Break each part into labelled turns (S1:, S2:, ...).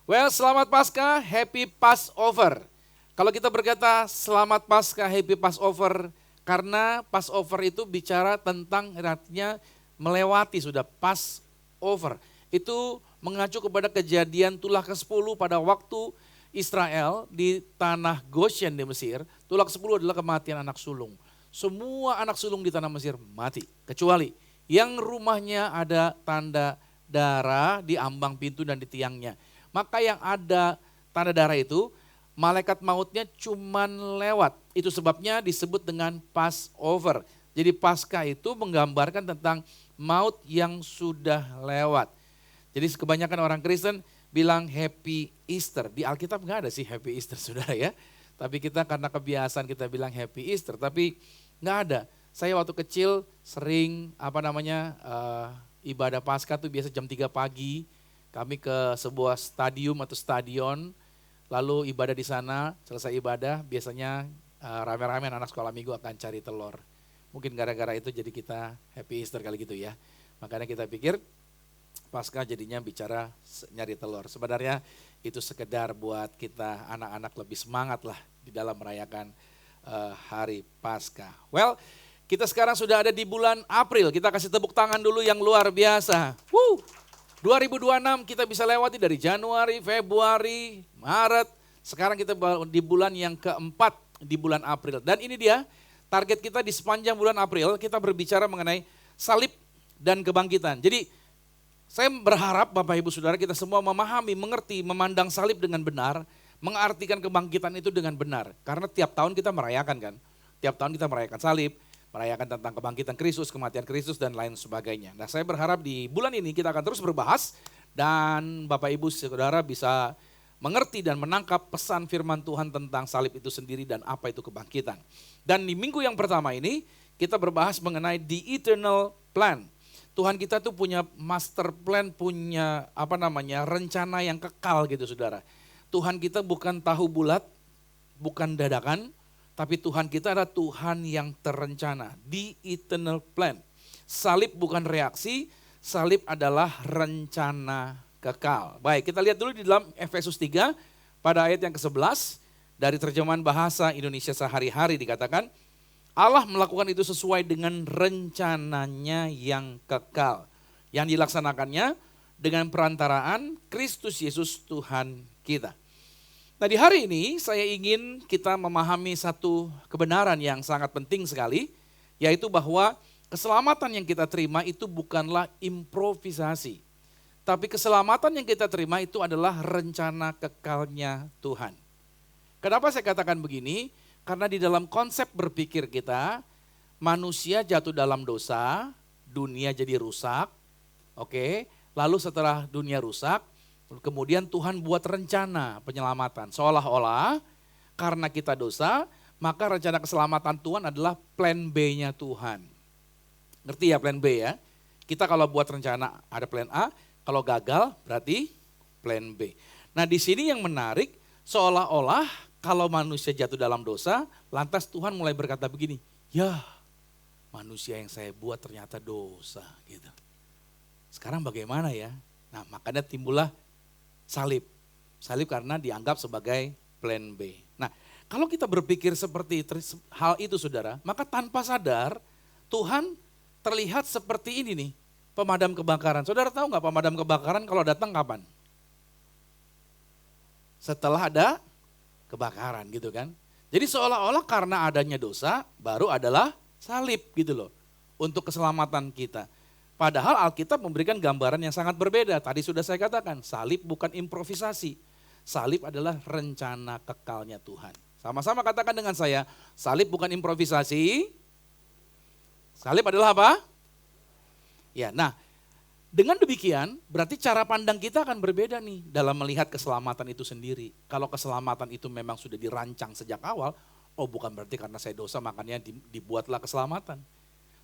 S1: Well, selamat Paskah, Happy Passover. Kalau kita berkata selamat Paskah, Happy Passover, karena Passover itu bicara tentang artinya melewati sudah Passover. Itu mengacu kepada kejadian tulah ke-10 pada waktu Israel di tanah Goshen di Mesir. Tulah ke-10 adalah kematian anak sulung. Semua anak sulung di tanah Mesir mati, kecuali yang rumahnya ada tanda darah di ambang pintu dan di tiangnya. Maka yang ada tanda darah itu, malaikat mautnya cuman lewat. Itu sebabnya disebut dengan Passover. Jadi Paskah itu menggambarkan tentang maut yang sudah lewat. Jadi kebanyakan orang Kristen bilang Happy Easter. Di Alkitab nggak ada sih Happy Easter, saudara ya. Tapi kita karena kebiasaan kita bilang Happy Easter, tapi nggak ada. Saya waktu kecil sering ibadah Paskah tuh biasa jam 3 pagi. Kami ke sebuah stadium atau stadion, lalu ibadah di sana, selesai ibadah biasanya rame-rame anak sekolah minggu akan cari telur. Mungkin gara-gara itu jadi kita Happy Easter kali gitu ya. Makanya kita pikir Paskah jadinya bicara nyari telur. Sebenarnya itu sekedar buat kita anak-anak lebih semangat lah di dalam merayakan hari Paskah. Well, kita sekarang sudah ada di bulan April. Kita kasih tepuk tangan dulu yang luar biasa. 2026 kita bisa lewati dari Januari, Februari, Maret. Sekarang kita di bulan yang keempat di bulan April. Dan ini dia target kita di sepanjang bulan April, kita berbicara mengenai salib dan kebangkitan. Jadi saya berharap Bapak Ibu Saudara kita semua memahami, mengerti, memandang salib dengan benar, mengartikan kebangkitan itu dengan benar. Karena tiap tahun kita merayakan kan, tiap tahun kita merayakan salib, merayakan tentang kebangkitan Kristus, kematian Kristus dan lain sebagainya. Nah saya berharap di bulan ini kita akan terus berbahas dan Bapak Ibu Saudara bisa mengerti dan menangkap pesan firman Tuhan tentang salib itu sendiri dan apa itu kebangkitan. Dan di minggu yang pertama ini kita berbahas mengenai the eternal plan. Tuhan kita tuh punya master plan, punya rencana yang kekal gitu saudara. Tuhan kita bukan tahu bulat, bukan dadakan, tapi Tuhan kita adalah Tuhan yang terencana, the eternal plan. Salib bukan reaksi, salib adalah rencana kekal. Baik, kita lihat dulu di dalam Efesus 3 pada ayat yang ke-11 dari terjemahan bahasa Indonesia sehari-hari dikatakan, Allah melakukan itu sesuai dengan rencananya yang kekal, yang dilaksanakannya dengan perantaraan Kristus Yesus Tuhan kita. Nah di hari ini saya ingin kita memahami satu kebenaran yang sangat penting sekali, yaitu bahwa keselamatan yang kita terima itu bukanlah improvisasi. Tapi keselamatan yang kita terima itu adalah rencana kekalnya Tuhan. Kenapa saya katakan begini? Karena di dalam konsep berpikir kita, manusia jatuh dalam dosa, dunia jadi rusak, oke. Lalu setelah dunia rusak, kemudian Tuhan buat rencana penyelamatan. Seolah-olah karena kita dosa, maka rencana keselamatan Tuhan adalah plan B-nya Tuhan. Ngerti ya plan B ya? Kita kalau buat rencana ada plan A, kalau gagal berarti plan B. Nah di sini yang menarik, seolah-olah kalau manusia jatuh dalam dosa, lantas Tuhan mulai berkata begini, ya manusia yang saya buat ternyata dosa gitu. Sekarang bagaimana ya? Nah makanya timbullah salib. Salib karena dianggap sebagai plan B. Nah kalau kita berpikir seperti hal itu saudara, maka tanpa sadar Tuhan terlihat seperti ini nih, pemadam kebakaran. Saudara tahu nggak pemadam kebakaran kalau datang kapan? Setelah ada kebakaran gitu kan. Jadi seolah-olah karena adanya dosa baru adalah salib gitu loh untuk keselamatan kita. Padahal Alkitab memberikan gambaran yang sangat berbeda. Tadi sudah saya katakan salib bukan improvisasi. Salib adalah rencana kekalnya Tuhan. Sama-sama katakan dengan saya, salib bukan improvisasi. Salib adalah apa? Ya, nah dengan demikian berarti cara pandang kita akan berbeda nih dalam melihat keselamatan itu sendiri. Kalau keselamatan itu memang sudah dirancang sejak awal, oh bukan berarti karena saya dosa makanya dibuatlah keselamatan.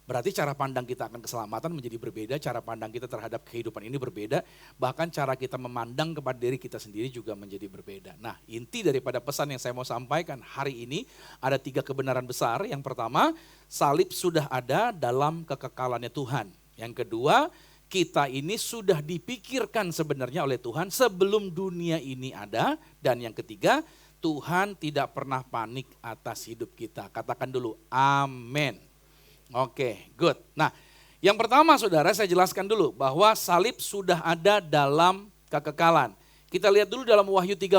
S1: Berarti cara pandang kita akan keselamatan menjadi berbeda, cara pandang kita terhadap kehidupan ini berbeda, bahkan cara kita memandang kepada diri kita sendiri juga menjadi berbeda. Nah inti daripada pesan yang saya mau sampaikan hari ini ada 3 kebenaran besar. Yang pertama, salib sudah ada dalam kekekalannya Tuhan. Yang kedua, kita ini sudah dipikirkan sebenarnya oleh Tuhan sebelum dunia ini ada. Dan yang ketiga, Tuhan tidak pernah panik atas hidup kita. Katakan dulu, amin. Oke, good. Nah, yang pertama saudara saya jelaskan dulu bahwa salib sudah ada dalam kekekalan. Kita lihat dulu dalam Wahyu 13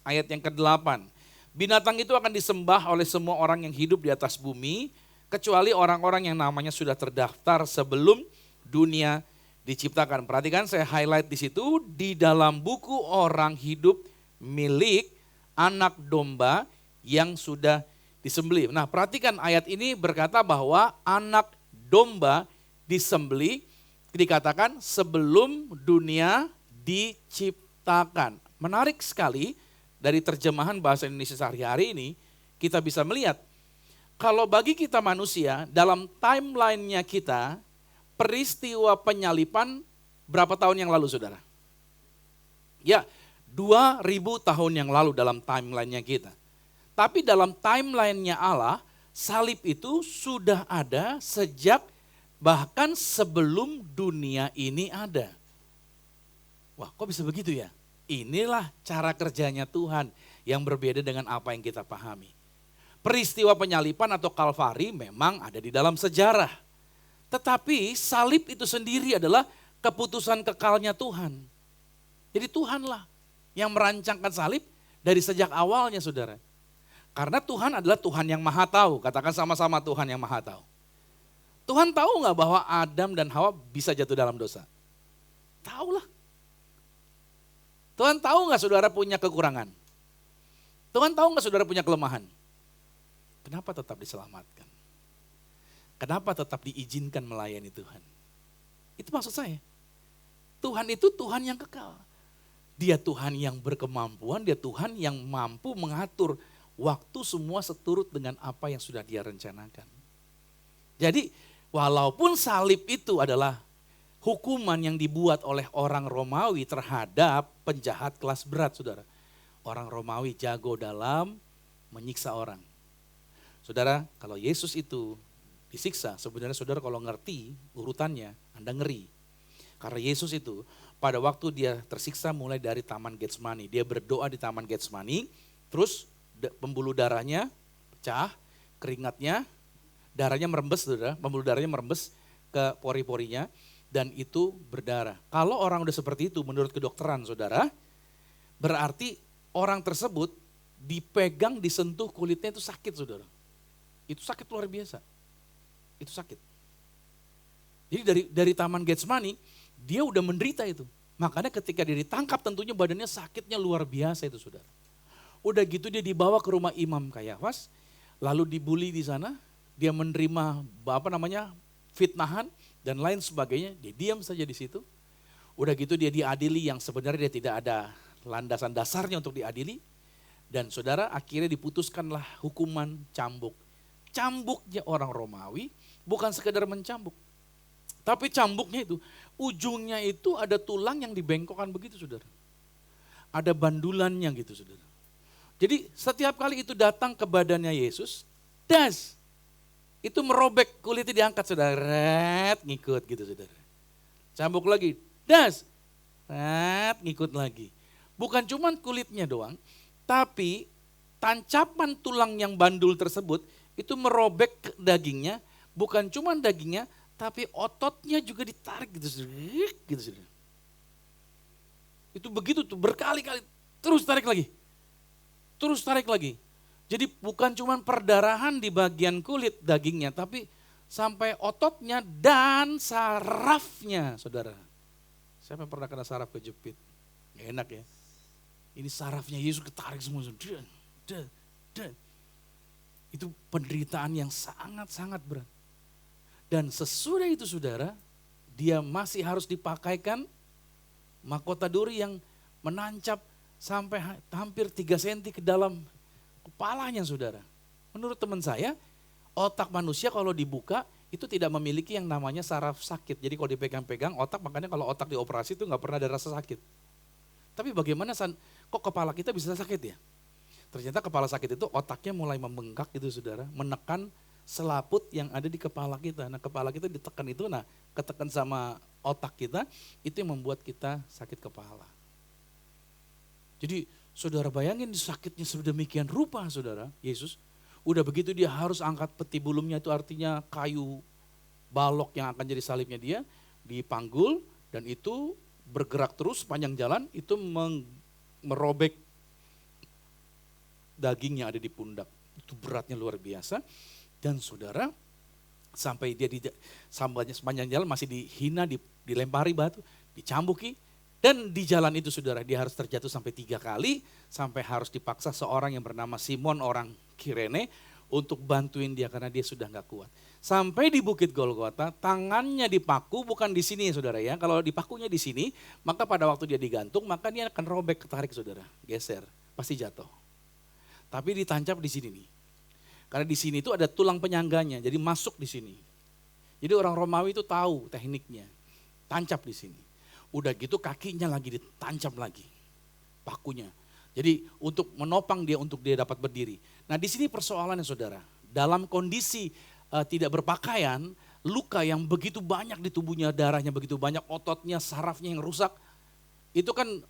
S1: ayat yang ke-8. Binatang itu akan disembah oleh semua orang yang hidup di atas bumi, kecuali orang-orang yang namanya sudah terdaftar sebelum dunia diciptakan. Perhatikan saya highlight di situ, di dalam buku orang hidup milik anak domba yang sudah disembelih. Nah, perhatikan ayat ini berkata bahwa anak domba disembelih dikatakan sebelum dunia diciptakan. Menarik sekali. Dari terjemahan bahasa Indonesia sehari-hari ini, kita bisa melihat, kalau bagi kita manusia, dalam timeline-nya kita, peristiwa penyalipan berapa tahun yang lalu saudara? Ya, 2000 tahun yang lalu dalam timeline-nya kita. Tapi dalam timeline-nya Allah, salib itu sudah ada sejak bahkan sebelum dunia ini ada. Wah, kok bisa begitu ya? Inilah cara kerjanya Tuhan yang berbeda dengan apa yang kita pahami. Peristiwa penyalipan atau Kalvari memang ada di dalam sejarah. Tetapi salib itu sendiri adalah keputusan kekalnya Tuhan. Jadi Tuhanlah yang merancangkan salib dari sejak awalnya saudara. Karena Tuhan adalah Tuhan yang maha tahu. Katakan sama-sama Tuhan yang maha tahu. Tuhan tahu nggak bahwa Adam dan Hawa bisa jatuh dalam dosa? Tahulah. Tuhan tahu nggak saudara punya kekurangan? Tuhan tahu nggak saudara punya kelemahan? Kenapa tetap diselamatkan? Kenapa tetap diizinkan melayani Tuhan? Itu maksud saya. Tuhan itu Tuhan yang kekal. Dia Tuhan yang berkemampuan, dia Tuhan yang mampu mengatur waktu semua seturut dengan apa yang sudah dia rencanakan. Jadi walaupun salib itu adalah hukuman yang dibuat oleh orang Romawi terhadap penjahat kelas berat, saudara. Orang Romawi jago dalam menyiksa orang. Saudara, kalau Yesus itu disiksa, sebenarnya saudara kalau ngerti urutannya, Anda ngeri. Karena Yesus itu pada waktu dia tersiksa mulai dari Taman Getsemani. Dia berdoa di Taman Getsemani, terus pembuluh darahnya pecah, keringatnya, darahnya merembes, saudara. Pembuluh darahnya merembes ke pori-porinya. Dan itu berdarah. Kalau orang udah seperti itu menurut kedokteran saudara, berarti orang tersebut dipegang, disentuh kulitnya itu sakit saudara. Itu sakit luar biasa. Itu sakit. Jadi dari Taman Getsemani, dia udah menderita itu. Makanya ketika dia ditangkap tentunya badannya sakitnya luar biasa itu saudara. Udah gitu dia dibawa ke rumah Imam Kayafas, lalu dibully di sana, dia menerima fitnahan, dan lain sebagainya, dia diam saja di situ. Udah gitu dia diadili yang sebenarnya dia tidak ada landasan dasarnya untuk diadili. Dan saudara akhirnya diputuskanlah hukuman cambuk. Cambuknya orang Romawi bukan sekedar mencambuk. Tapi cambuknya itu, ujungnya itu ada tulang yang dibengkokkan begitu saudara. Ada bandulannya gitu saudara. Jadi setiap kali itu datang ke badannya Yesus, itu merobek, kulitnya diangkat saudara, ngikut gitu saudara. Cambuk lagi, ngikut lagi. Bukan cuma kulitnya doang, tapi tancapan tulang yang bandul tersebut itu merobek dagingnya, bukan cuma dagingnya, tapi ototnya juga ditarik gitu saudara. Itu begitu tuh berkali-kali, terus tarik lagi. Jadi bukan cuma perdarahan di bagian kulit dagingnya, tapi sampai ototnya dan sarafnya, saudara. Siapa yang pernah kena saraf kejepit? Gak enak ya. Ini sarafnya Yesus ketarik semua. Itu penderitaan yang sangat-sangat berat. Dan sesudah itu saudara, dia masih harus dipakaikan mahkota duri yang menancap sampai hampir 3 cm ke dalam kepalanya saudara. Menurut teman saya, otak manusia kalau dibuka itu tidak memiliki yang namanya saraf sakit. Jadi kalau dipegang-pegang otak, makanya kalau otak dioperasi itu nggak pernah ada rasa sakit. Tapi bagaimana kok kepala kita bisa sakit ya? Ternyata kepala sakit itu otaknya mulai membengkak gitu saudara, menekan selaput yang ada di kepala kita. Nah kepala kita ditekan itu, ketekan sama otak kita, itu yang membuat kita sakit kepala. Jadi saudara bayangin sakitnya sedemikian rupa saudara, Yesus. Udah begitu dia harus angkat peti bulumnya, itu artinya kayu balok yang akan jadi salibnya dia, dipanggul dan itu bergerak terus sepanjang jalan, itu merobek daging yang ada di pundak. Itu beratnya luar biasa. Dan saudara, sampai dia sepanjang jalan masih dihina, dilempari batu, dicambuki. Dan di jalan itu saudara, dia harus terjatuh sampai 3 kali, sampai harus dipaksa seorang yang bernama Simon orang Kirene untuk bantuin dia karena dia sudah gak kuat. Sampai di Bukit Golgota, tangannya dipaku, bukan di sini saudara ya. Kalau dipakunya di sini, maka pada waktu dia digantung, maka dia akan robek, ketarik saudara, geser, pasti jatuh. Tapi ditancap di sini nih. Karena di sini itu ada tulang penyangganya, jadi masuk di sini. Jadi orang Romawi itu tahu tekniknya, tancap di sini. Udah gitu kakinya lagi ditancap lagi, pakunya. Jadi untuk menopang dia, untuk dia dapat berdiri. Nah di sini persoalannya saudara, dalam kondisi tidak berpakaian, luka yang begitu banyak di tubuhnya, darahnya begitu banyak, ototnya, sarafnya yang rusak, itu kan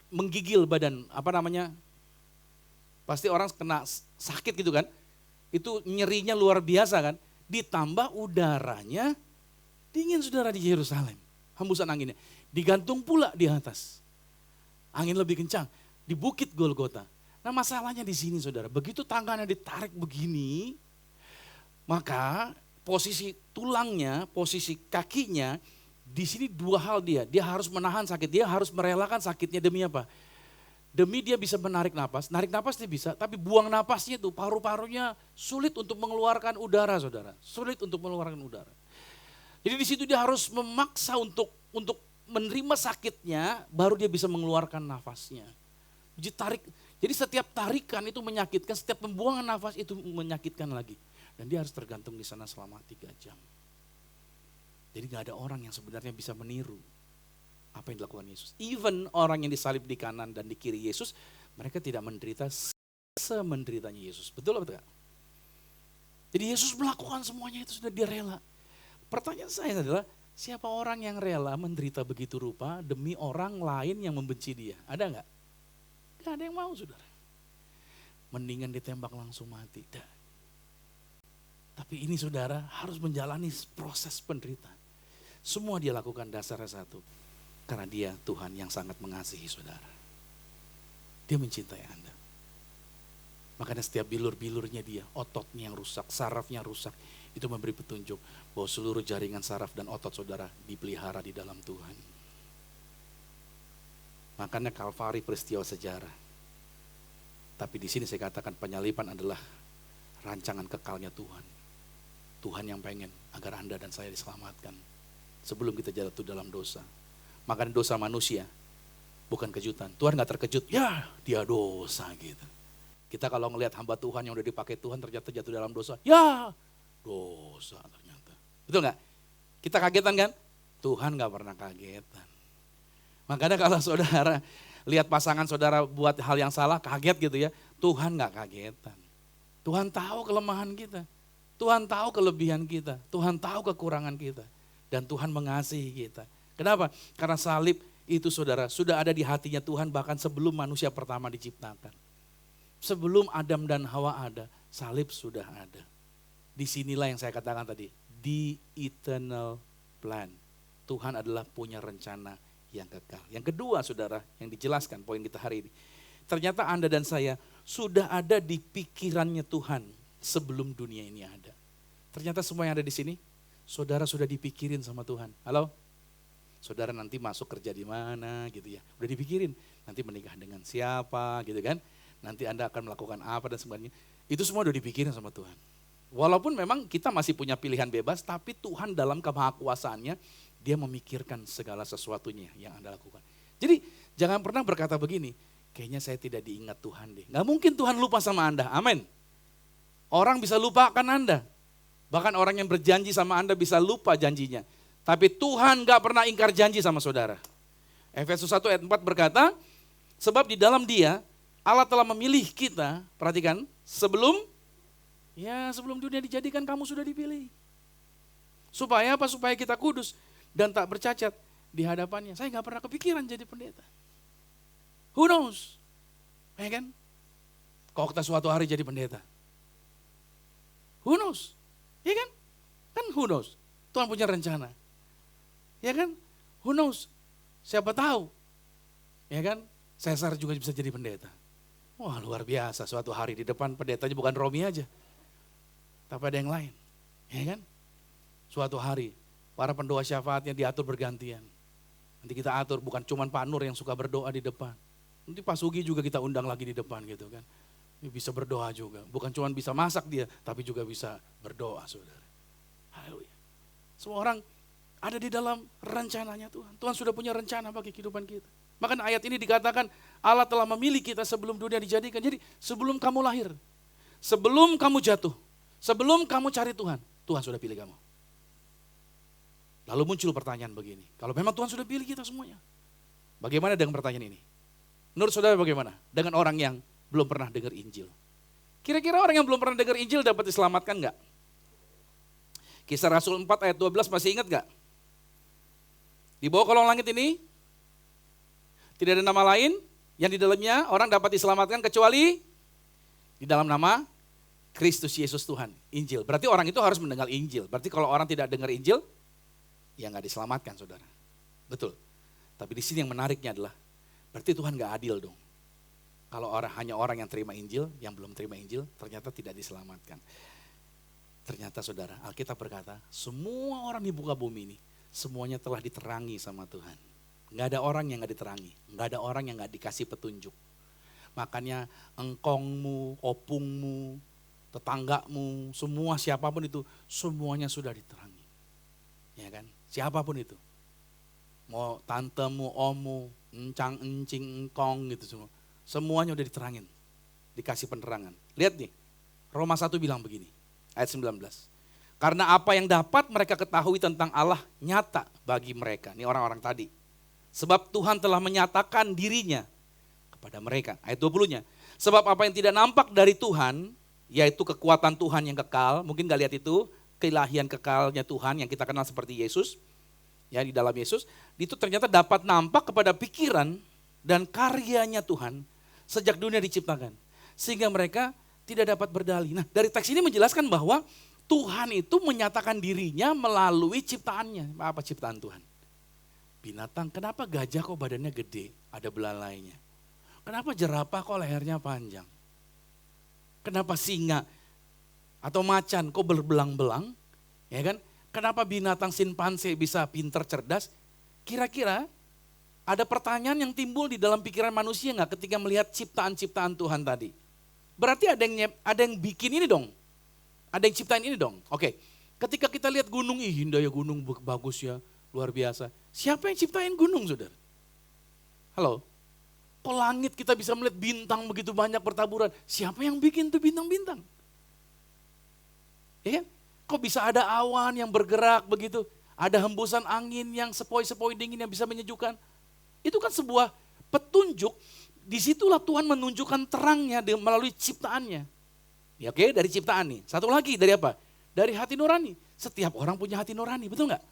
S1: menggigil badan, pasti orang kena sakit gitu kan, itu nyerinya luar biasa kan, ditambah udaranya dingin saudara di Yerusalem, hembusan anginnya, digantung pula di atas, angin lebih kencang, di Bukit Golgota. Nah masalahnya di sini saudara, begitu tangannya ditarik begini, maka posisi tulangnya, posisi kakinya, di sini 2 hal dia harus menahan sakit, dia harus merelakan sakitnya demi apa? Demi dia bisa menarik napas dia bisa, tapi buang napasnya itu paru-parunya sulit untuk mengeluarkan udara saudara, sulit untuk mengeluarkan udara. Jadi di situ dia harus memaksa untuk menerima sakitnya, baru dia bisa mengeluarkan nafasnya. Jadi setiap tarikan itu menyakitkan, setiap pembuangan nafas itu menyakitkan lagi. Dan dia harus tergantung di sana selama 3 jam. Jadi gak ada orang yang sebenarnya bisa meniru apa yang dilakukan Yesus. Even orang yang disalib di kanan dan di kiri Yesus, mereka tidak menderita semenderitanya Yesus. Betul atau tidak? Jadi Yesus melakukan semuanya itu sudah dia rela. Pertanyaan saya adalah, siapa orang yang rela menderita begitu rupa demi orang lain yang membenci dia? Ada enggak? Gak ada yang mau saudara. Mendingan ditembak langsung mati. Tapi ini saudara harus menjalani proses penderitaan. Semua dia lakukan dasarnya satu. Karena dia Tuhan yang sangat mengasihi saudara. Dia mencintai Anda. Makanya setiap bilur-bilurnya dia, ototnya yang rusak, sarafnya rusak. Itu memberi petunjuk bahwa seluruh jaringan saraf dan otot saudara dipelihara di dalam Tuhan. Makanya Kalvari peristiwa sejarah. Tapi di sini saya katakan penyaliban adalah rancangan kekalnya Tuhan. Tuhan yang pengen agar Anda dan saya diselamatkan sebelum kita jatuh dalam dosa. Makanya dosa manusia bukan kejutan. Tuhan gak terkejut, ya dia dosa gitu. Kita kalau ngelihat hamba Tuhan yang udah dipakai Tuhan ternyata jatuh dalam dosa, ya dosa ternyata. Betul gak? Kita kagetan kan? Tuhan gak pernah kagetan. Makanya kalau saudara lihat pasangan saudara buat hal yang salah, kaget gitu ya. Tuhan gak kagetan. Tuhan tahu kelemahan kita. Tuhan tahu kelebihan kita. Tuhan tahu kekurangan kita. Dan Tuhan mengasihi kita. Kenapa? Karena salib itu saudara sudah ada di hatinya Tuhan bahkan sebelum manusia pertama diciptakan. Sebelum Adam dan Hawa ada, salib sudah ada. Disinilah yang saya katakan tadi, the eternal plan. Tuhan adalah punya rencana yang kekal. Yang kedua saudara, yang dijelaskan poin kita hari ini. Ternyata Anda dan saya sudah ada di pikirannya Tuhan sebelum dunia ini ada. Ternyata semua yang ada di sini, saudara sudah dipikirin sama Tuhan. Halo? Saudara nanti masuk kerja di mana gitu ya. Udah dipikirin, nanti menikah dengan siapa gitu kan. Nanti Anda akan melakukan apa dan sebagainya. Itu semua udah dipikirin sama Tuhan. Walaupun memang kita masih punya pilihan bebas, tapi Tuhan dalam kemahakuasaannya, dia memikirkan segala sesuatunya yang Anda lakukan. Jadi jangan pernah berkata begini, kayaknya saya tidak diingat Tuhan deh. Gak mungkin Tuhan lupa sama Anda, amin. Orang bisa lupakan Anda. Bahkan orang yang berjanji sama Anda bisa lupa janjinya. Tapi Tuhan gak pernah ingkar janji sama saudara. Efesus 1 ayat 4 berkata, sebab di dalam Dia, Allah telah memilih kita, perhatikan, sebelum dunia dijadikan kamu sudah dipilih. Supaya apa? Supaya kita kudus dan tak bercacat di hadapannya. Saya nggak pernah kepikiran jadi pendeta. Who knows? Ya kan? Kalau kita suatu hari jadi pendeta. Who knows? Ya kan? Kan who knows? Tuhan punya rencana. Ya kan? Who knows? Siapa tahu? Ya kan? Caesar juga bisa jadi pendeta. Wah, luar biasa, suatu hari di depan pendetanya bukan Romi aja. Tapi ada yang lain. Ya kan? Suatu hari para pendoa syafaatnya diatur bergantian. Nanti kita atur, bukan cuma Pak Nur yang suka berdoa di depan. Nanti Pak Sugi juga kita undang lagi di depan gitu kan. Dia bisa berdoa juga. Bukan cuma bisa masak dia, tapi juga bisa berdoa, saudara. Haleluya. Semua orang ada di dalam rencananya Tuhan. Tuhan sudah punya rencana bagi kehidupan kita. Maka ayat ini dikatakan Allah telah memilih kita sebelum dunia dijadikan. Jadi sebelum kamu lahir, sebelum kamu jatuh, sebelum kamu cari Tuhan, Tuhan sudah pilih kamu. Lalu muncul pertanyaan begini, kalau memang Tuhan sudah pilih kita semuanya, bagaimana dengan pertanyaan ini? Menurut saudara bagaimana dengan orang yang belum pernah dengar Injil? Kira-kira orang yang belum pernah dengar Injil dapat diselamatkan enggak? Kisah Rasul 4 ayat 12 masih ingat enggak? Di bawah kolong langit ini, tidak ada nama lain yang di dalamnya orang dapat diselamatkan kecuali di dalam nama Kristus Yesus Tuhan, Injil. Berarti orang itu harus mendengar Injil. Berarti kalau orang tidak dengar Injil, ya nggak diselamatkan, saudara. Betul. Tapi di sini yang menariknya adalah, berarti Tuhan nggak adil dong. Kalau hanya orang yang terima Injil, yang belum terima Injil, ternyata tidak diselamatkan. Ternyata saudara, Alkitab berkata, semua orang di muka bumi ini, semuanya telah diterangi sama Tuhan. Nggak ada orang yang nggak diterangi, nggak ada orang yang nggak dikasih petunjuk. Makanya engkongmu, opungmu, tetanggamu, semua siapapun itu, semuanya sudah diterangi. Ya kan? Siapapun itu. Mau tantemu, omu, encang, encing, engkong gitu semua. Semuanya udah diterangin, dikasih penerangan. Lihat nih, Roma 1 bilang begini, ayat 19. Karena apa yang dapat mereka ketahui tentang Allah nyata bagi mereka. Ini orang-orang tadi. Sebab Tuhan telah menyatakan dirinya kepada mereka. Ayat 20-nya. Sebab apa yang tidak nampak dari Tuhan, yaitu kekuatan Tuhan yang kekal. Mungkin gak lihat itu, keilahian kekalnya Tuhan yang kita kenal seperti Yesus. Ya, di dalam Yesus. Itu ternyata dapat nampak kepada pikiran dan karyanya Tuhan sejak dunia diciptakan. Sehingga mereka tidak dapat berdalih. Nah, dari teks ini menjelaskan bahwa Tuhan itu menyatakan dirinya melalui ciptaannya. Apa ciptaan Tuhan? Binatang, kenapa gajah kok badannya gede, ada belalainya? Kenapa jerapah kok lehernya panjang? Kenapa singa atau macan kok berbelang-belang? Ya kan? Kenapa binatang simpanse bisa pinter cerdas? Kira-kira ada pertanyaan yang timbul di dalam pikiran manusia nggak ketika melihat ciptaan-ciptaan Tuhan tadi? Berarti ada yang bikin ini dong. Ada yang ciptain ini dong. Oke. Ketika kita lihat gunung, indah ya gunung, bagus ya, luar biasa. Siapa yang ciptain gunung, saudara? Halo? Kok langit kita bisa melihat bintang begitu banyak bertaburan? Siapa yang bikin tuh bintang-bintang? Ya kan? Kok bisa ada awan yang bergerak begitu? Ada hembusan angin yang sepoi-sepoi dingin yang bisa menyejukkan? Itu kan sebuah petunjuk. Disitulah Tuhan menunjukkan terangnya melalui ciptaannya. Ya, oke, dari ciptaan nih. Satu lagi dari apa? Dari hati nurani. Setiap orang punya hati nurani, betul nggak?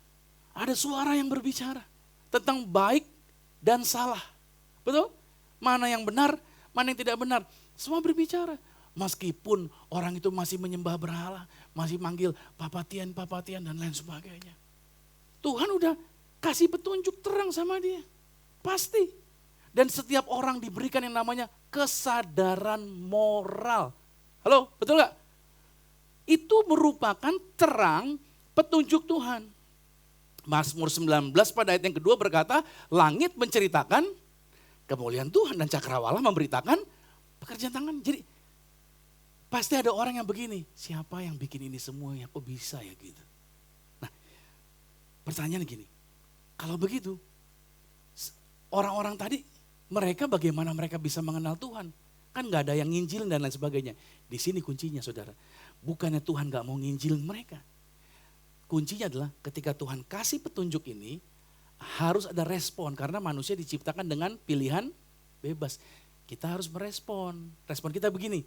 S1: Ada suara yang berbicara tentang baik dan salah. Betul? Mana yang benar, mana yang tidak benar. Semua berbicara. Meskipun orang itu masih menyembah berhala, masih manggil papatian, dan lain sebagainya. Tuhan udah kasih petunjuk terang sama dia. Pasti. Dan setiap orang diberikan yang namanya kesadaran moral. Halo, betul gak? Itu merupakan terang petunjuk Tuhan. Mazmur 19 pada ayat yang kedua berkata, langit menceritakan kemuliaan Tuhan dan cakrawala memberitakan pekerjaan tangan. Jadi pasti ada orang yang begini, siapa yang bikin ini semua ya, kok bisa ya gitu. Nah, pertanyaan gini, kalau begitu orang-orang tadi mereka bagaimana mereka bisa mengenal Tuhan? Kan gak ada yang nginjilin dan lain sebagainya. Di sini kuncinya saudara, bukannya Tuhan gak mau nginjilin mereka. Kuncinya adalah ketika Tuhan kasih petunjuk ini, harus ada respon. Karena manusia diciptakan dengan pilihan bebas. Kita harus merespon. Respon kita begini,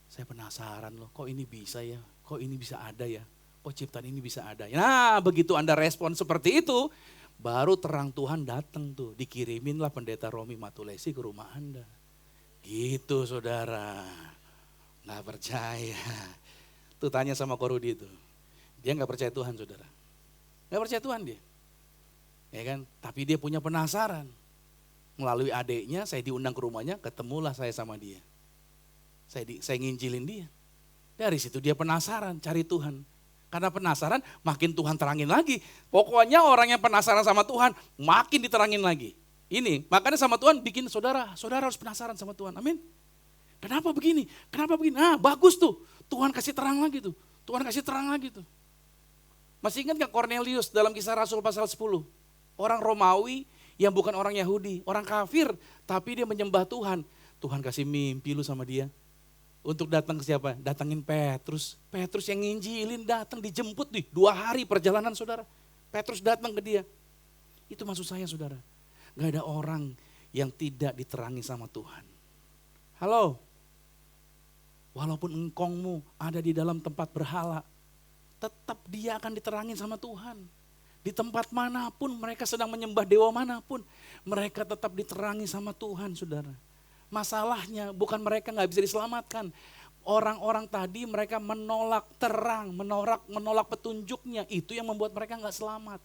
S1: saya penasaran loh, kok ini bisa ya? Kok ini bisa ada ya? Kok Oh ciptaan ini bisa ada. Nah begitu Anda respon seperti itu, baru terang Tuhan datang tuh. Dikiriminlah pendeta Romi Matulesi ke rumah Anda. Gitu saudara. Nggak percaya. Tuh tanya sama Korudi itu. Dia nggak percaya Tuhan saudara. Nggak percaya Tuhan dia. Ya kan? Tapi dia punya penasaran. Melalui adiknya saya diundang ke rumahnya, ketemulah saya sama dia. Saya nginjilin dia. Dari situ dia penasaran cari Tuhan. Karena penasaran makin Tuhan terangin lagi. Pokoknya orang yang penasaran sama Tuhan makin diterangin lagi. Ini makanya sama Tuhan bikin saudara harus penasaran sama Tuhan. Amin. Kenapa begini? Kenapa begini? Ah bagus tuh. Tuhan kasih terang lagi tuh. Tuhan kasih terang lagi tuh. Masih ingat gak Cornelius dalam Kisah Rasul pasal 10? Orang Romawi yang bukan orang Yahudi, orang kafir, tapi dia menyembah Tuhan. Tuhan kasih mimpi lu sama dia. Untuk datang ke siapa? Datangin Petrus. Petrus yang nginjilin datang dijemput nih 2 hari perjalanan saudara. Petrus datang ke dia. Itu maksud saya saudara. Gak ada orang yang tidak diterangi sama Tuhan. Halo. Walaupun engkongmu ada di dalam tempat berhala, tetap dia akan diterangin sama Tuhan. Di tempat manapun mereka sedang menyembah dewa manapun, mereka tetap diterangi sama Tuhan saudara. Masalahnya bukan mereka gak bisa diselamatkan. Orang-orang tadi mereka menolak terang, menolak petunjuknya. Itu yang membuat mereka gak selamat.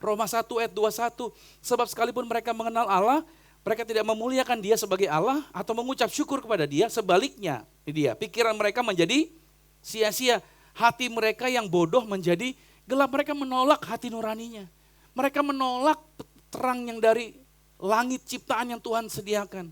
S1: Roma 1 ayat 21, sebab sekalipun mereka mengenal Allah, mereka tidak memuliakan dia sebagai Allah atau mengucap syukur kepada dia. Sebaliknya, pikiran mereka menjadi sia-sia. Hati mereka yang bodoh menjadi gelap. Mereka menolak hati nuraninya. Mereka menolak terang yang dari langit ciptaan yang Tuhan sediakan.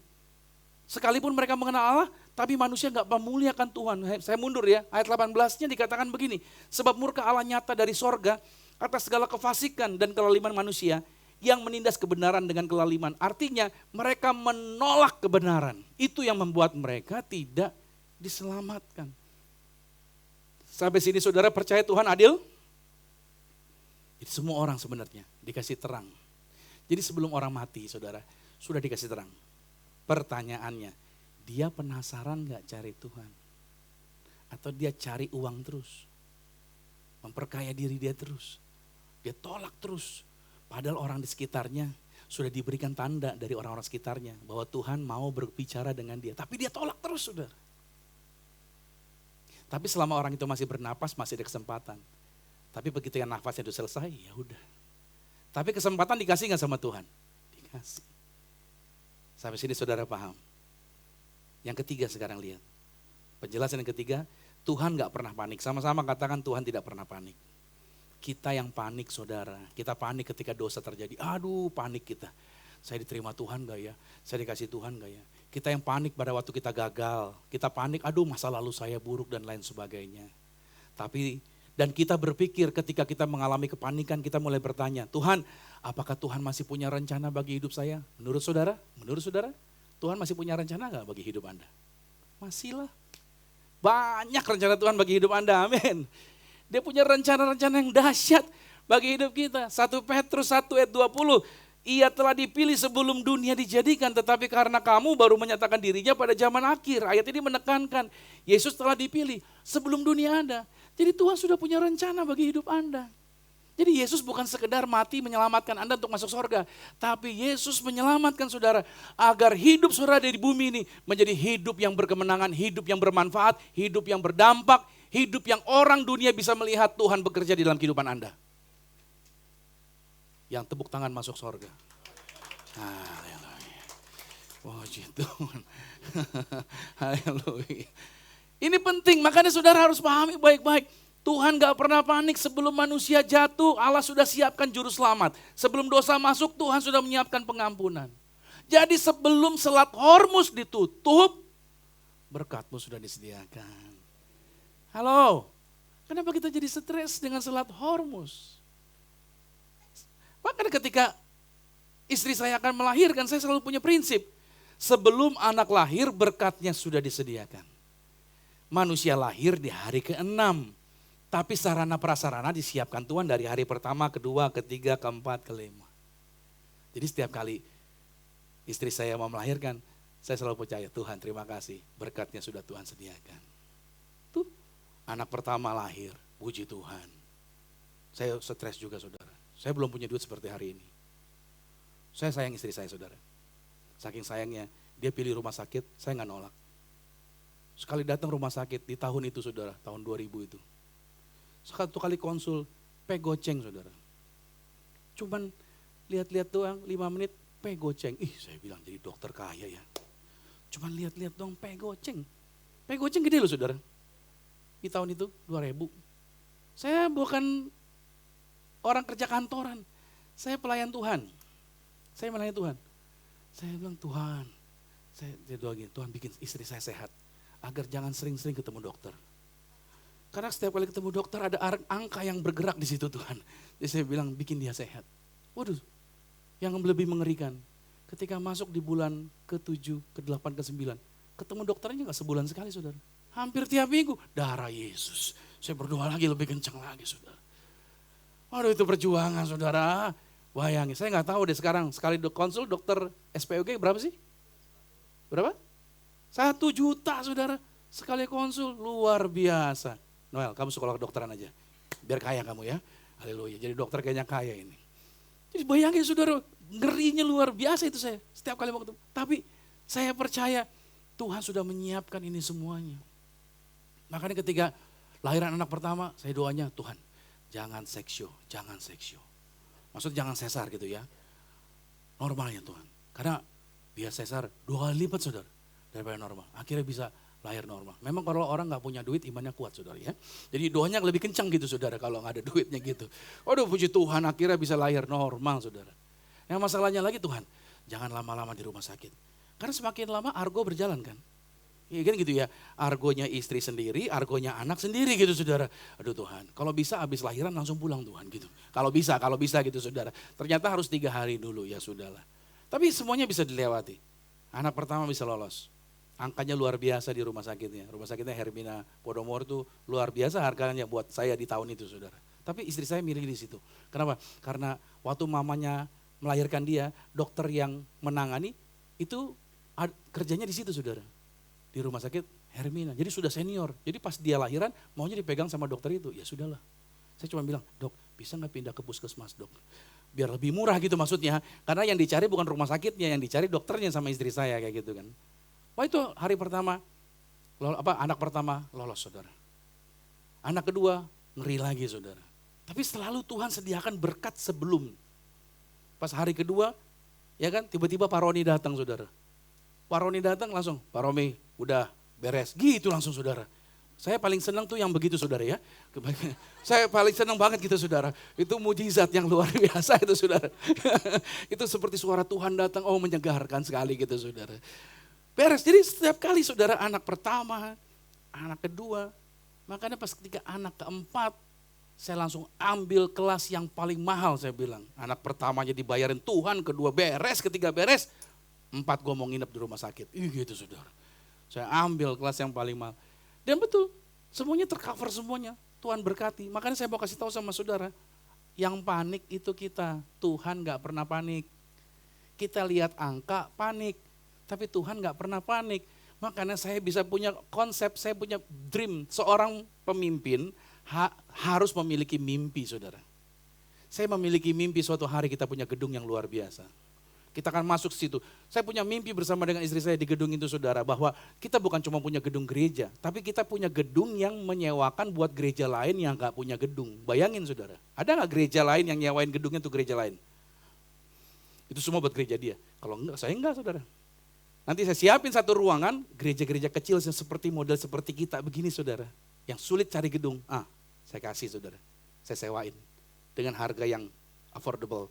S1: Sekalipun mereka mengenal Allah, tapi manusia gak memuliakan Tuhan. Saya mundur ya, ayat 18-nya dikatakan begini. Sebab murka Allah nyata dari sorga atas segala kefasikan dan kelaliman manusia yang menindas kebenaran dengan kelaliman. Artinya mereka menolak kebenaran. Itu yang membuat mereka tidak diselamatkan. Sampai sini saudara percaya Tuhan adil? Itu semua orang sebenarnya dikasih terang. Jadi sebelum orang mati saudara, sudah dikasih terang. Pertanyaannya, dia penasaran gak cari Tuhan? Atau dia cari uang terus? Memperkaya diri dia terus? Dia tolak terus? Padahal orang di sekitarnya sudah diberikan tanda dari orang-orang sekitarnya bahwa Tuhan mau berbicara dengan dia. Tapi dia tolak terus saudara. Tapi selama orang itu masih bernapas, masih ada kesempatan. Tapi begitu yang nafasnya itu selesai, ya udah. Tapi kesempatan dikasih gak sama Tuhan? Dikasih. Sampai sini saudara paham. Yang ketiga sekarang lihat. Penjelasan yang ketiga, Tuhan gak pernah panik. Sama-sama katakan Tuhan tidak pernah panik. Kita yang panik saudara. Kita panik ketika dosa terjadi. Aduh panik kita. Saya diterima Tuhan gak ya? Saya dikasih Tuhan gak ya? Kita yang panik pada waktu kita gagal. Kita panik, aduh masa lalu saya buruk dan lain sebagainya. Dan kita berpikir ketika kita mengalami kepanikan, kita mulai bertanya, Tuhan, apakah Tuhan masih punya rencana bagi hidup saya? Menurut saudara, Tuhan masih punya rencana gak bagi hidup Anda? Masih lah. Banyak rencana Tuhan bagi hidup Anda, amin. Dia punya rencana-rencana yang dahsyat bagi hidup kita. 1 Petrus 1 ayat 20, ia telah dipilih sebelum dunia dijadikan, tetapi karena kamu baru menyatakan dirinya pada zaman akhir. Ayat ini menekankan, Yesus telah dipilih sebelum dunia ada. Jadi Tuhan sudah punya rencana bagi hidup Anda. Jadi Yesus bukan sekedar mati menyelamatkan Anda untuk masuk surga. Tapi Yesus menyelamatkan saudara agar hidup saudara di bumi ini menjadi hidup yang berkemenangan, hidup yang bermanfaat, hidup yang berdampak, hidup yang orang dunia bisa melihat Tuhan bekerja di dalam kehidupan Anda. Yang tepuk tangan masuk surga. Haleluya. Puji Tuhan. Haleluya. Ini penting, makanya saudara harus pahami baik-baik. Tuhan gak pernah panik sebelum manusia jatuh, Allah sudah siapkan juru selamat. Sebelum dosa masuk, Tuhan sudah menyiapkan pengampunan. Jadi sebelum selat Hormuz ditutup, berkat-Mu sudah disediakan. Halo, kenapa kita jadi stres dengan selat Hormuz? Bahkan ketika istri saya akan melahirkan, saya selalu punya prinsip. Sebelum anak lahir, berkatnya sudah disediakan. Manusia lahir di hari ke-6. Tapi sarana prasarana disiapkan Tuhan dari hari pertama, kedua, ketiga, keempat, kelima. Jadi setiap kali istri saya mau melahirkan, saya selalu percaya, Tuhan terima kasih, berkatnya sudah Tuhan sediakan. Tuh, anak pertama lahir, Puji Tuhan. Saya stres juga saudara. Saya belum punya duit seperti hari ini. Saya sayang istri saya saudara. Saking sayangnya, dia pilih rumah sakit, saya nggak nolak. Sekali datang rumah sakit di tahun itu saudara, tahun 2000 itu. Satu kali konsul, goceng saudara. Cuman lihat-lihat doang, 5 menit, goceng. Ih saya bilang jadi dokter kaya ya. Cuman lihat-lihat doang, goceng. Goceng gede loh saudara. Di tahun itu, 2000. Saya bukan orang kerja kantoran, saya pelayan Tuhan. Saya melayani Tuhan. Saya bilang Tuhan, saya doa gini, Tuhan bikin istri saya sehat. Agar jangan sering-sering ketemu dokter. Karena setiap kali ketemu dokter ada angka yang bergerak di situ Tuhan. Jadi saya bilang bikin dia sehat. Waduh, yang lebih mengerikan. Ketika masuk di bulan ke-7, ke-8, ke-9. Ketemu dokternya gak sebulan sekali saudara. Hampir tiap minggu, darah Yesus. Saya berdoa lagi lebih kencang lagi saudara. Waduh itu perjuangan saudara. Bayangin, saya gak tahu deh sekarang sekali konsul dokter SPOG berapa sih? Berapa? 1 juta saudara. Sekali konsul luar biasa. Noel kamu sekolah kedokteran aja. Biar kaya kamu ya. Haleluya. Jadi dokter kayaknya kaya ini. Jadi bayangin saudara, ngerinya luar biasa itu saya. Setiap kali mau ketemu. Tapi saya percaya Tuhan sudah menyiapkan ini semuanya. Makanya ketika lahiran anak pertama, saya doanya Tuhan jangan seksio, jangan seksio. Maksudnya jangan sesar gitu ya. Normalnya Tuhan. Karena biar sesar 2 kali lipat saudara daripada normal. Akhirnya bisa lahir normal. Memang kalau orang gak punya duit imannya kuat saudara ya. Jadi doanya lebih kencang gitu saudara kalau gak ada duitnya gitu. Waduh puji Tuhan akhirnya bisa lahir normal saudara. Yang masalahnya lagi Tuhan, jangan lama-lama di rumah sakit. Karena semakin lama argo berjalan kan. Iya kan gitu ya, argonya istri sendiri, argonya anak sendiri gitu saudara. Aduh Tuhan, kalau bisa habis lahiran langsung pulang Tuhan gitu. Kalau bisa gitu saudara. Ternyata harus 3 hari dulu ya sudahlah. Tapi semuanya bisa dilewati. Anak pertama bisa lolos. Angkanya luar biasa di rumah sakitnya. Rumah sakitnya Hermina Podomoro itu luar biasa harganya buat saya di tahun itu saudara. Tapi istri saya milih di situ. Kenapa? Karena waktu mamanya melahirkan dia, dokter yang menangani itu kerjanya di situ saudara. Di rumah sakit Hermina. Jadi sudah senior. Jadi pas dia lahiran maunya dipegang sama dokter itu. Ya sudahlah. Saya cuma bilang, dok bisa gak pindah ke puskesmas dok? Biar lebih murah gitu maksudnya. Karena yang dicari bukan rumah sakitnya, yang dicari dokternya sama istri saya kayak gitu kan. Wah itu hari pertama, anak pertama lolos saudara. Anak kedua ngeri lagi saudara. Tapi selalu Tuhan sediakan berkat sebelum. Pas hari kedua, ya kan tiba-tiba Pak Roni datang saudara. Pak Roni datang langsung, Pak Romi udah beres, gitu langsung saudara. Saya paling senang tuh yang begitu saudara ya. Saya paling senang banget gitu saudara. Itu mujizat yang luar biasa itu saudara. Itu seperti suara Tuhan datang, oh menyegarkan sekali gitu saudara. Beres, jadi setiap kali saudara anak pertama, anak kedua, makanya pas ketika anak keempat, saya langsung ambil kelas yang paling mahal saya bilang. Anak pertamanya dibayarin Tuhan, kedua beres, ketiga beres, 4 gue mau nginep di rumah sakit. Gitu saudara. Saya ambil kelas yang paling mahal. Dan betul, semuanya tercover semuanya. Tuhan berkati. Makanya saya mau kasih tahu sama saudara, yang panik itu kita. Tuhan gak pernah panik. Kita lihat angka panik, tapi Tuhan gak pernah panik. Makanya saya bisa punya konsep, saya punya dream. Seorang pemimpin harus memiliki mimpi saudara. Saya memiliki mimpi suatu hari kita punya gedung yang luar biasa. Kita akan masuk ke situ. Saya punya mimpi bersama dengan istri saya di gedung itu saudara, bahwa kita bukan cuma punya gedung gereja, tapi kita punya gedung yang menyewakan buat gereja lain yang gak punya gedung. Bayangin saudara, ada gak gereja lain yang nyewain gedungnya untuk gereja lain? Itu semua buat gereja dia. Kalau enggak, saya enggak saudara. Nanti saya siapin satu ruangan, gereja-gereja kecil yang seperti model seperti kita begini saudara. Yang sulit cari gedung, saya kasih saudara. Saya sewain dengan harga yang affordable.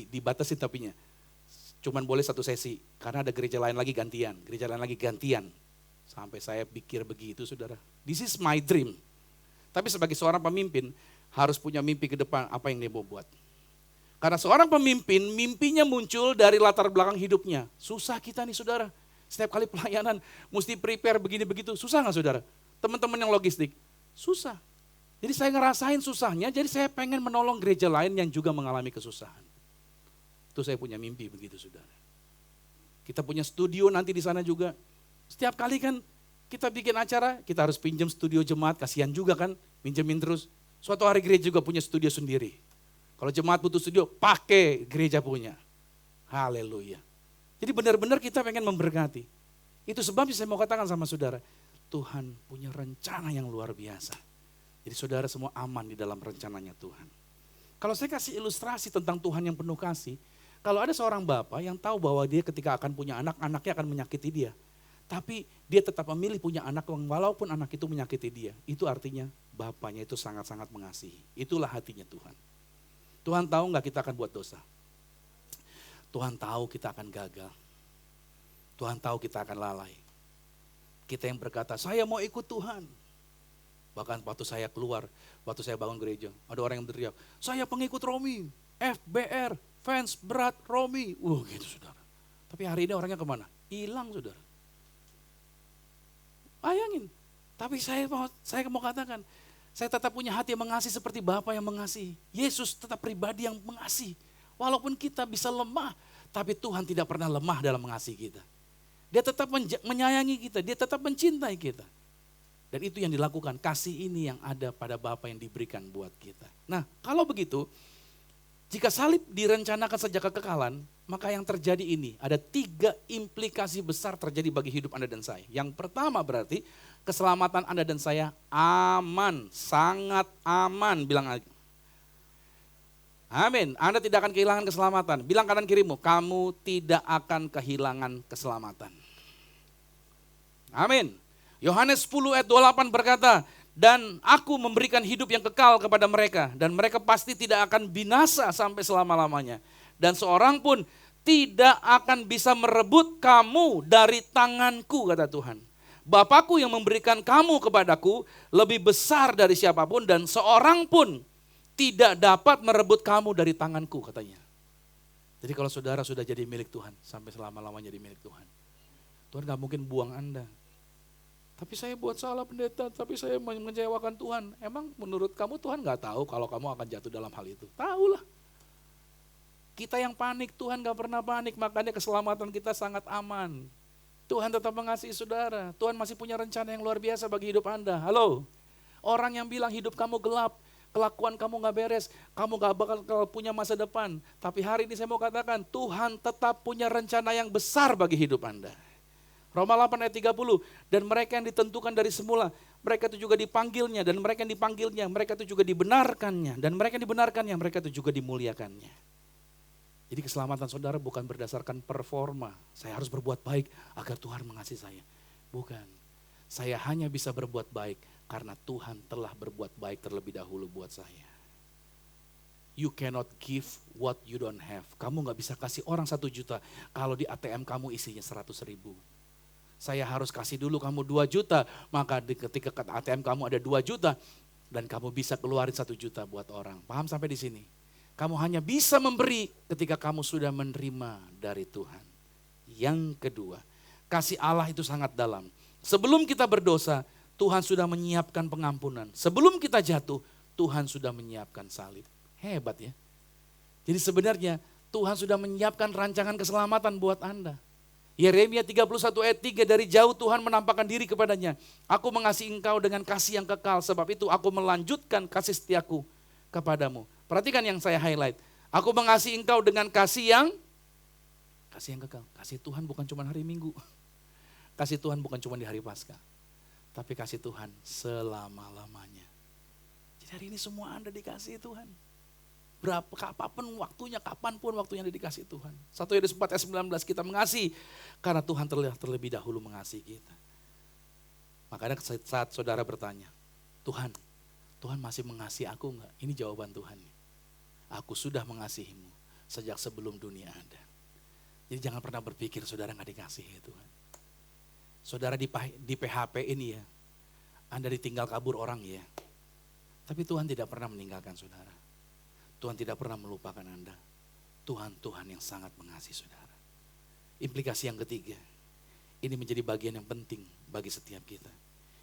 S1: Dibatasi tapinya. Cuman boleh 1 sesi, karena ada gereja lain lagi gantian, gereja lain lagi gantian. Sampai saya pikir begitu saudara. This is my dream. Tapi sebagai seorang pemimpin, harus punya mimpi ke depan apa yang dia mau buat. Karena seorang pemimpin, mimpinya muncul dari latar belakang hidupnya. Susah kita nih saudara. Setiap kali pelayanan, mesti prepare begini begitu. Susah gak saudara? Teman-teman yang logistik, susah. Jadi saya ngerasain susahnya, jadi saya pengen menolong gereja lain yang juga mengalami kesusahan. Itu saya punya mimpi begitu saudara. Kita punya studio nanti di sana juga. Setiap kali kan Kita bikin acara, kita harus pinjam studio jemaat, kasihan juga kan, pinjemin terus. Suatu hari gereja juga punya studio sendiri. Kalau jemaat butuh studio, pakai gereja punya. Haleluya. Jadi benar-benar kita pengen memberkati. Itu sebabnya saya mau katakan sama saudara, Tuhan punya rencana yang luar biasa. Jadi saudara semua aman di dalam rencananya Tuhan. Kalau saya kasih ilustrasi tentang Tuhan yang penuh kasih, kalau ada seorang bapak yang tahu bahwa dia ketika akan punya anak, anaknya akan menyakiti dia. Tapi dia tetap memilih punya anak walaupun anak itu menyakiti dia. Itu artinya bapaknya itu sangat-sangat mengasihi. Itulah hatinya Tuhan. Tuhan tahu nggak kita akan buat dosa. Tuhan tahu kita akan gagal. Tuhan tahu kita akan lalai. Kita yang berkata, saya mau ikut Tuhan. Bahkan waktu saya keluar, waktu saya bangun gereja, ada orang yang berteriak, saya pengikut Romi, FBR, fans berat Romi. Gitu saudara. Tapi hari ini orangnya kemana? Hilang saudara. Bayangin, tapi saya mau katakan, saya tetap punya hati yang mengasihi seperti Bapa yang mengasihi. Yesus tetap pribadi yang mengasihi. Walaupun kita bisa lemah, tapi Tuhan tidak pernah lemah dalam mengasihi kita. Dia tetap menyayangi kita, dia tetap mencintai kita. Dan itu yang dilakukan, kasih ini yang ada pada Bapa yang diberikan buat kita. Nah, kalau begitu, jika salib direncanakan sejak kekekalan, maka yang terjadi ini, ada 3 implikasi besar terjadi bagi hidup Anda dan saya. Yang pertama berarti, keselamatan Anda dan saya aman, sangat aman. Bilang lagi. Amin, Anda tidak akan kehilangan keselamatan. Bilang kanan kirimu, kamu tidak akan kehilangan keselamatan. Amin. Yohanes 10 ayat 28 berkata, dan aku memberikan hidup yang kekal kepada mereka. Dan mereka pasti tidak akan binasa sampai selama-lamanya. Dan seorang pun tidak akan bisa merebut kamu dari tanganku, kata Tuhan. Bapakku yang memberikan kamu kepadaku lebih besar dari siapapun. Dan seorang pun tidak dapat merebut kamu dari tanganku, katanya. Jadi kalau saudara sudah jadi milik Tuhan, sampai selama-lamanya jadi milik Tuhan. Tuhan gak mungkin buang Anda. Tapi saya buat salah pendeta, tapi saya mengecewakan Tuhan. Emang menurut kamu Tuhan gak tahu kalau kamu akan jatuh dalam hal itu? Tahulah. Kita yang panik, Tuhan gak pernah panik, makanya keselamatan kita sangat aman. Tuhan tetap mengasihi saudara, Tuhan masih punya rencana yang luar biasa bagi hidup Anda. Halo, orang yang bilang hidup kamu gelap, kelakuan kamu gak beres, kamu gak bakal punya masa depan. Tapi hari ini saya mau katakan, Tuhan tetap punya rencana yang besar bagi hidup Anda. Roma 8 ayat 30, dan mereka yang ditentukan dari semula, mereka itu juga dipanggilnya, dan mereka yang dipanggilnya, mereka itu juga dibenarkannya, dan mereka yang dibenarkannya, mereka itu juga dimuliakannya. Jadi keselamatan saudara bukan berdasarkan performa, saya harus berbuat baik agar Tuhan mengasihi saya. Bukan, saya hanya bisa berbuat baik karena Tuhan telah berbuat baik terlebih dahulu buat saya. You cannot give what you don't have. Kamu gak bisa kasih orang 1 juta kalau di ATM kamu isinya 100.000. Saya harus kasih dulu kamu 2 juta, maka ketika ke ATM kamu ada 2 juta, dan kamu bisa keluarin 1 juta buat orang. Paham sampai di sini? Kamu hanya bisa memberi ketika kamu sudah menerima dari Tuhan. Yang kedua, kasih Allah itu sangat dalam. Sebelum kita berdosa, Tuhan sudah menyiapkan pengampunan. Sebelum kita jatuh, Tuhan sudah menyiapkan salib. Hebat ya. Jadi sebenarnya Tuhan sudah menyiapkan rancangan keselamatan buat Anda. Yeremia 31 ayat 3, dari jauh Tuhan menampakkan diri kepadanya. Aku mengasihi engkau dengan kasih yang kekal, sebab itu aku melanjutkan kasih setiaku kepadamu. Perhatikan yang saya highlight. Aku mengasihi engkau dengan kasih yang kekal. Kasih Tuhan bukan cuma hari Minggu. Kasih Tuhan bukan cuma di hari Paskah. Tapi kasih Tuhan selama-lamanya. Jadi hari ini semua Anda dikasihi Tuhan. Kapanpun waktunya dikasih Tuhan. 1 Yohanes 4 ayat 19, kita mengasihi karena Tuhan terlebih dahulu mengasihi kita. Makanya saat saudara bertanya, Tuhan masih mengasihi aku enggak? Ini jawaban Tuhan. Aku sudah mengasihimu sejak sebelum dunia ada. Jadi jangan pernah berpikir saudara enggak dikasihi Tuhan. Saudara di PHP ini ya, Anda ditinggal kabur orang ya. Tapi Tuhan tidak pernah meninggalkan saudara. Tuhan tidak pernah melupakan Anda. Tuhan yang sangat mengasihi saudara. Implikasi yang ketiga, ini menjadi bagian yang penting bagi setiap kita.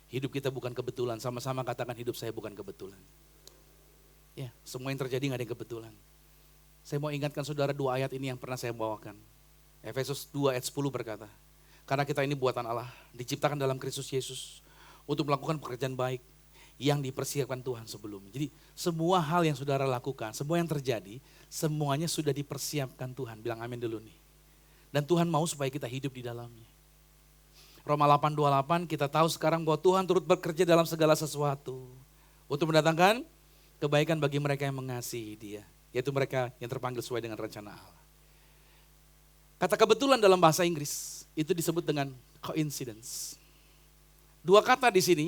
S1: Hidup kita bukan kebetulan, sama-sama katakan hidup saya bukan kebetulan. Ya, semua yang terjadi gak ada yang kebetulan. Saya mau ingatkan saudara 2 ayat ini yang pernah saya bawakan. Efesus 2 ayat 10 berkata, Karena kita ini buatan Allah, diciptakan dalam Kristus Yesus untuk melakukan pekerjaan baik yang dipersiapkan Tuhan sebelumnya. Jadi semua hal yang saudara lakukan, semua yang terjadi, semuanya sudah dipersiapkan Tuhan. Bilang amin dulu nih. Dan Tuhan mau supaya kita hidup di dalamnya. Roma 8:28 kita tahu sekarang bahwa Tuhan turut bekerja dalam segala sesuatu untuk mendatangkan kebaikan bagi mereka yang mengasihi Dia, yaitu mereka yang terpanggil sesuai dengan rencana Allah. Kata kebetulan dalam bahasa Inggris itu disebut dengan coincidence. Dua kata di sini,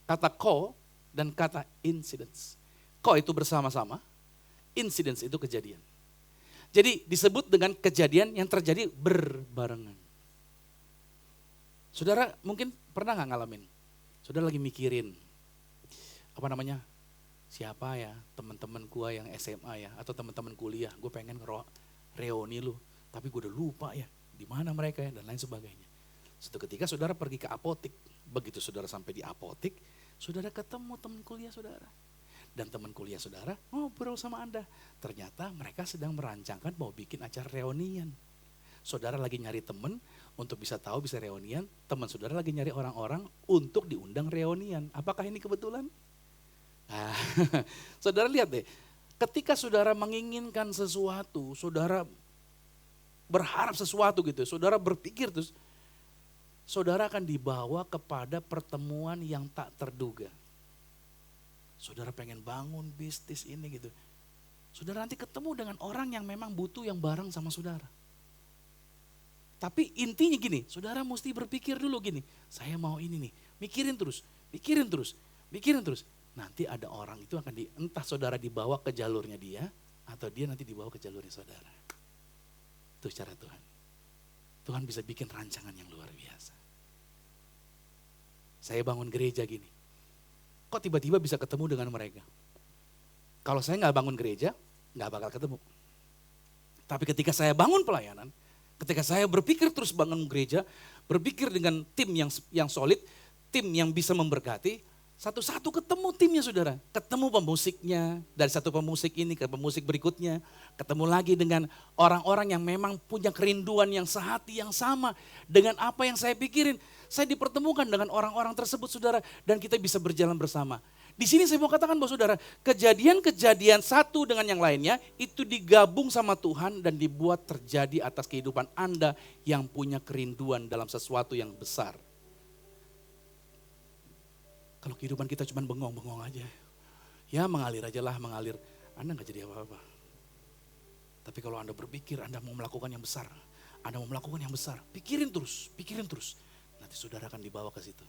S1: kata co dan kata incidence. Co itu bersama-sama, incidence itu kejadian. Jadi disebut dengan kejadian yang terjadi berbarengan. Saudara mungkin pernah gak ngalamin, saudara lagi mikirin, siapa ya teman-teman gua yang SMA ya, atau teman-teman kuliah, gue pengen reuni lu, tapi gue udah lupa ya, di mana mereka ya, dan lain sebagainya. Suatu ketika saudara pergi ke apotik, begitu saudara sampai di apotik, saudara ketemu teman kuliah saudara. Dan teman kuliah saudara ngobrol sama Anda, ternyata mereka sedang merancangkan mau bikin acara reunian. Saudara lagi nyari teman untuk bisa tahu bisa reunian, teman saudara lagi nyari orang-orang untuk diundang reunian. Apakah ini kebetulan? Nah, saudara lihat deh, ketika saudara menginginkan sesuatu, saudara berharap sesuatu gitu, saudara berpikir terus, saudara akan dibawa kepada pertemuan yang tak terduga. Saudara pengen bangun bisnis ini gitu. Saudara nanti ketemu dengan orang yang memang butuh yang bareng sama saudara. Tapi intinya gini, saudara mesti berpikir dulu gini, saya mau ini nih, mikirin terus. Nanti ada orang itu akan entah saudara dibawa ke jalurnya dia, atau dia nanti dibawa ke jalurnya saudara. Itu cara Tuhan. Tuhan bisa bikin rancangan yang luar biasa. Saya bangun gereja gini, kok tiba-tiba bisa ketemu dengan mereka? Kalau saya nggak bangun gereja, nggak bakal ketemu. Tapi ketika saya bangun pelayanan, ketika saya berpikir terus bangun gereja, berpikir dengan tim yang solid, tim yang bisa memberkati, satu-satu ketemu timnya saudara. Ketemu pemusiknya, dari satu pemusik ini ke pemusik berikutnya. Ketemu lagi dengan orang-orang yang memang punya kerinduan yang sehati, yang sama. Dengan apa yang saya pikirin, saya dipertemukan dengan orang-orang tersebut saudara. Dan kita bisa berjalan bersama. Di sini saya mau katakan bahwa saudara, kejadian-kejadian satu dengan yang lainnya itu digabung sama Tuhan dan dibuat terjadi atas kehidupan Anda yang punya kerinduan dalam sesuatu yang besar. Kalau kehidupan kita cuma bengong-bengong aja, ya mengalir aja lah, mengalir. Anda gak jadi apa-apa. Tapi kalau Anda berpikir Anda mau melakukan yang besar, Anda mau melakukan yang besar, pikirin terus. Nanti saudara akan dibawa ke situ.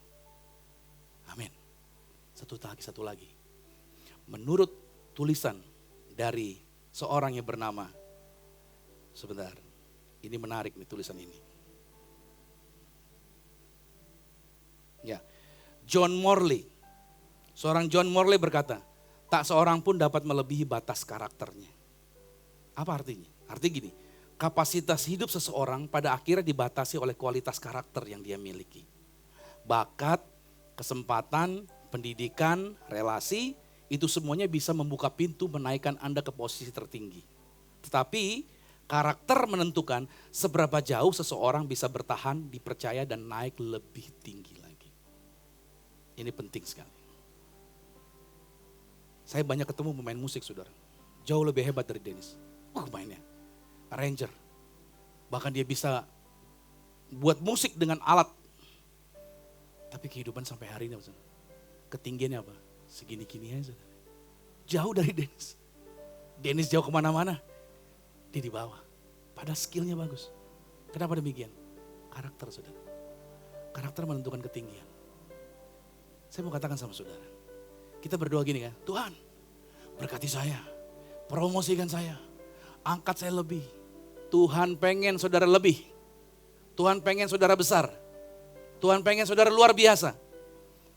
S1: Amin. Satu lagi. Menurut tulisan dari seorang yang bernama, sebentar, ini menarik nih tulisan ini. Ya, John Morley, seorang John Morley berkata, tak seorang pun dapat melebihi batas karakternya. Apa artinya? Artinya gini, kapasitas hidup seseorang pada akhirnya dibatasi oleh kualitas karakter yang dia miliki. Bakat, kesempatan, pendidikan, relasi, itu semuanya bisa membuka pintu menaikkan Anda ke posisi tertinggi. Tetapi karakter menentukan seberapa jauh seseorang bisa bertahan, dipercaya dan naik lebih tinggi lagi. Ini penting sekali. Saya banyak ketemu pemain musik saudara. Jauh lebih hebat dari Dennis. Mainnya. Arranger. Bahkan dia bisa buat musik dengan alat. Tapi kehidupan sampai hari ini saudara, ketinggiannya apa? Segini-gini aja saudara. Jauh dari Dennis. Dennis jauh kemana-mana. Dia di bawah. Padahal skillnya bagus. Kenapa demikian? Karakter saudara. Karakter menentukan ketinggian. Saya mau katakan sama saudara, kita berdoa gini kan, Tuhan berkati saya, promosikan saya, angkat saya lebih. Tuhan pengen saudara lebih, Tuhan pengen saudara besar, Tuhan pengen saudara luar biasa.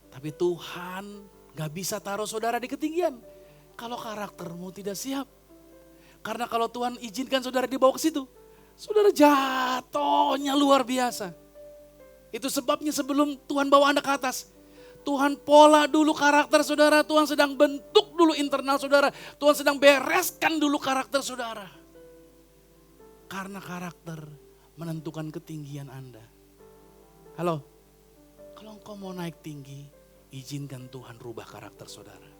S1: Tapi Tuhan gak bisa taruh saudara di ketinggian kalau karaktermu tidak siap. Karena kalau Tuhan izinkan saudara dibawa ke situ, saudara jatuhnya luar biasa. Itu sebabnya sebelum Tuhan bawa Anda ke atas, Tuhan pola dulu karakter saudara, Tuhan sedang bentuk dulu internal saudara, Tuhan sedang bereskan dulu karakter saudara. Karena karakter menentukan ketinggian Anda. Halo, kalau engkau mau naik tinggi, izinkan Tuhan rubah karakter saudara.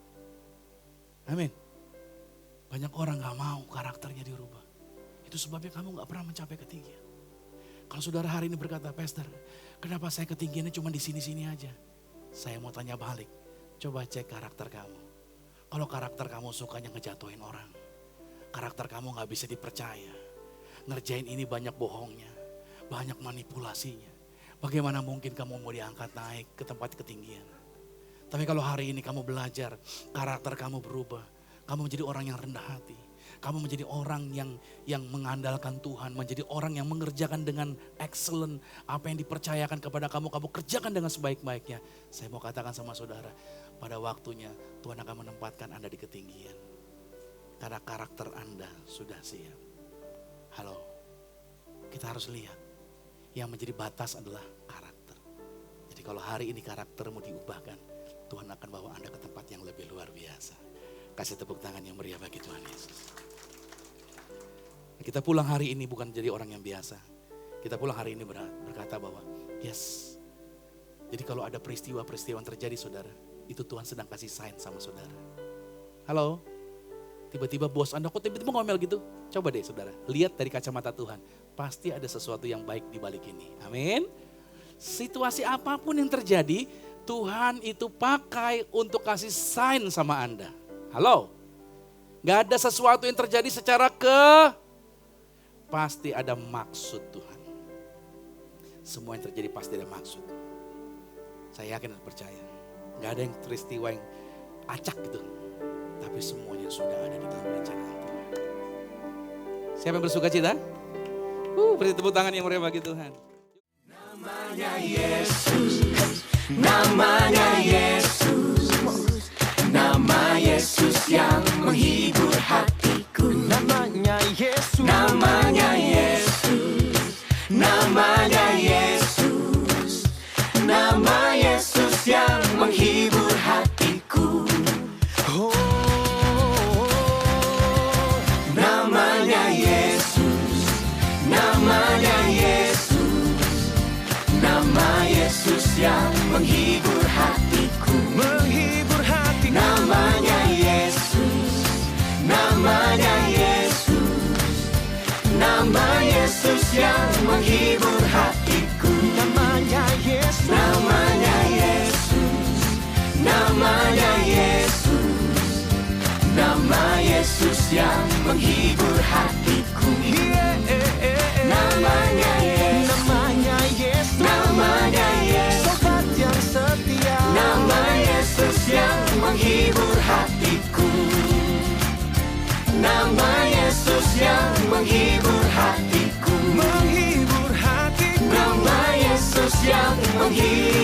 S1: Amin. Banyak orang gak mau karakternya dirubah. Itu sebabnya kamu gak pernah mencapai ketinggian. Kalau saudara hari ini berkata, Pastor, kenapa saya ketinggiannya cuma di sini-sini aja? Saya mau tanya balik, coba cek karakter kamu. Kalau karakter kamu sukanya ngejatuhin orang, karakter kamu gak bisa dipercaya, ngerjain ini banyak bohongnya, banyak manipulasinya. Bagaimana mungkin kamu mau diangkat naik ke tempat ketinggian? Tapi kalau hari ini kamu belajar, karakter kamu berubah, kamu menjadi orang yang rendah hati. Kamu menjadi orang yang mengandalkan Tuhan, menjadi orang yang mengerjakan dengan excellent. Apa yang dipercayakan kepada kamu, kamu kerjakan dengan sebaik-baiknya. Saya mau katakan sama saudara, pada waktunya Tuhan akan menempatkan Anda di ketinggian. Karena karakter Anda sudah siap. Halo, kita harus lihat, yang menjadi batas adalah karakter. Jadi kalau hari ini karaktermu diubahkan, Tuhan akan bawa Anda ke tempat yang lebih luar biasa. Kasih tepuk tangan yang meriah bagi Tuhan Yesus. Kita pulang hari ini bukan jadi orang yang biasa. Kita pulang hari ini berkata bahwa yes. Jadi kalau ada peristiwa-peristiwa yang terjadi saudara, itu Tuhan sedang kasih sign sama saudara. Halo, tiba-tiba bos Anda kok tiba-tiba ngomel gitu? Coba deh saudara, lihat dari kacamata Tuhan. Pasti ada sesuatu yang baik di balik ini. Amin. Situasi apapun yang terjadi, Tuhan itu pakai untuk kasih sign sama Anda. Halo, gak ada sesuatu yang terjadi secara pasti ada maksud Tuhan. Semua yang terjadi pasti ada maksud. Saya yakin dan percaya. Gak ada yang peristiwa yang acak gitu. Tapi semuanya sudah ada di dalam perencanaan Tuhan. Siapa yang bersuka cita? Beri tepuk tangan yang meriah bagi Tuhan.
S2: Namanya Yesus, namanya Yesus, nama Yesus yang menghibur hatiku. Namanya Yesus, namanya Yesus, namanya Yesus, nama Yesus yang menghibur hatiku. Oh, namanya Yesus, namanya Yesus, nama Yesus yang menghibur hatiku. Menghibur hatiku. Namanya Yesus, namanya Yesus, nama Yesus yang menghibur hatiku. Namanya Yesus, namanya Yesus, namanya Yesus, nama Yesus yang menghibur hatiku. Namanya Yesus, namanya Yesus, namanya Yesus, sobat yang setia. Nama Yesus yang menghibur hatiku. Nama Yesus yang menghibur hatiku. Menghibur hatiku. Nama Yesus yang menghibur